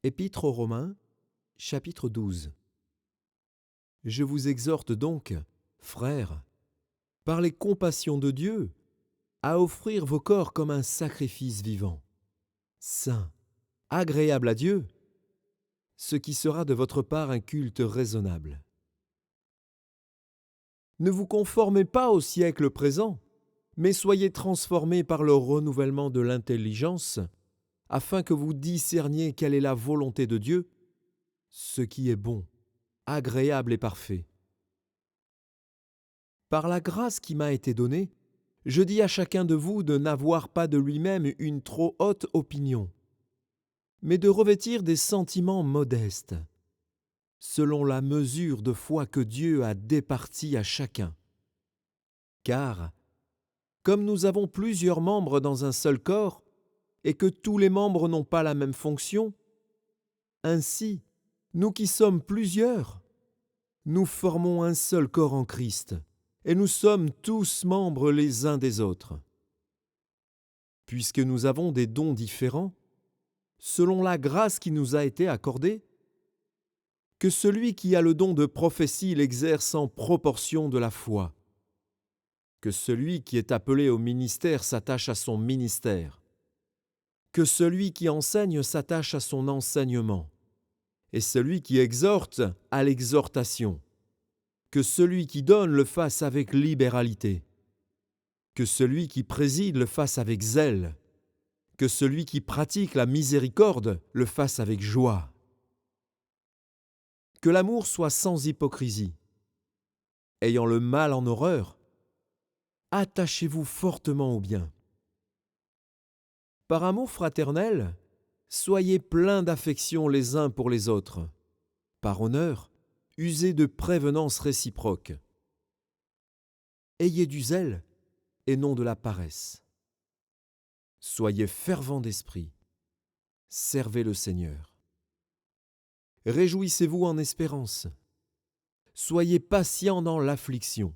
Épître aux Romains, chapitre 12. Je vous exhorte donc, frères, par les compassions de Dieu, à offrir vos corps comme un sacrifice vivant, saint, agréable à Dieu, ce qui sera de votre part un culte raisonnable. Ne vous conformez pas au siècle présent, mais soyez transformés par le renouvellement de l'intelligence, afin que vous discerniez quelle est la volonté de Dieu, ce qui est bon, agréable et parfait. Par la grâce qui m'a été donnée, je dis à chacun de vous de n'avoir pas de lui-même une trop haute opinion, mais de revêtir des sentiments modestes, selon la mesure de foi que Dieu a départie à chacun. Car, comme nous avons plusieurs membres dans un seul corps, et que tous les membres n'ont pas la même fonction, ainsi, nous qui sommes plusieurs, nous formons un seul corps en Christ, et nous sommes tous membres les uns des autres. Puisque nous avons des dons différents, selon la grâce qui nous a été accordée, que celui qui a le don de prophétie l'exerce en proportion de la foi, que celui qui est appelé au ministère s'attache à son ministère, que celui qui enseigne s'attache à son enseignement, et celui qui exhorte à l'exhortation, que celui qui donne le fasse avec libéralité, que celui qui préside le fasse avec zèle, que celui qui pratique la miséricorde le fasse avec joie. Que l'amour soit sans hypocrisie. Ayant le mal en horreur, attachez-vous fortement au bien. Par amour fraternel, soyez pleins d'affection les uns pour les autres. Par honneur, usez de prévenance réciproque. Ayez du zèle et non de la paresse. Soyez fervents d'esprit. Servez le Seigneur. Réjouissez-vous en espérance. Soyez patients dans l'affliction.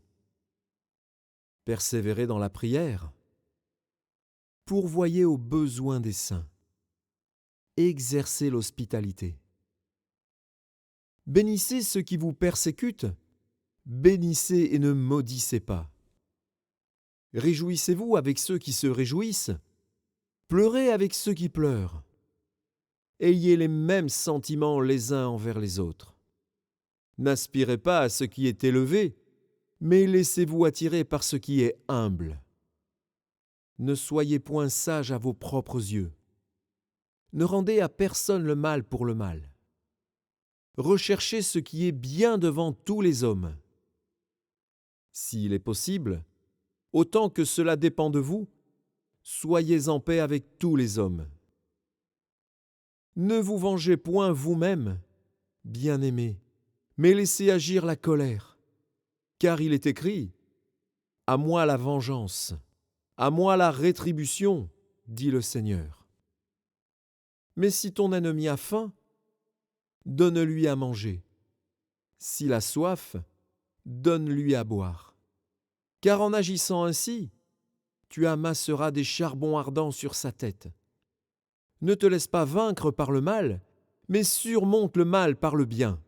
Persévérez dans la prière. Pourvoyez aux besoins des saints. Exercez l'hospitalité. Bénissez ceux qui vous persécutent. Bénissez et ne maudissez pas. Réjouissez-vous avec ceux qui se réjouissent. Pleurez avec ceux qui pleurent. Ayez les mêmes sentiments les uns envers les autres. N'aspirez pas à ce qui est élevé, mais laissez-vous attirer par ce qui est humble. Ne soyez point sages à vos propres yeux. Ne rendez à personne le mal pour le mal. Recherchez ce qui est bien devant tous les hommes. S'il est possible, autant que cela dépend de vous, soyez en paix avec tous les hommes. Ne vous vengez point vous-même, bien-aimés, mais laissez agir la colère. Car il est écrit : « À moi la vengeance, à moi la rétribution, dit le Seigneur. » Mais si ton ennemi a faim, donne-lui à manger. S'il a soif, donne-lui à boire. Car en agissant ainsi, tu amasseras des charbons ardents sur sa tête. Ne te laisse pas vaincre par le mal, mais surmonte le mal par le bien.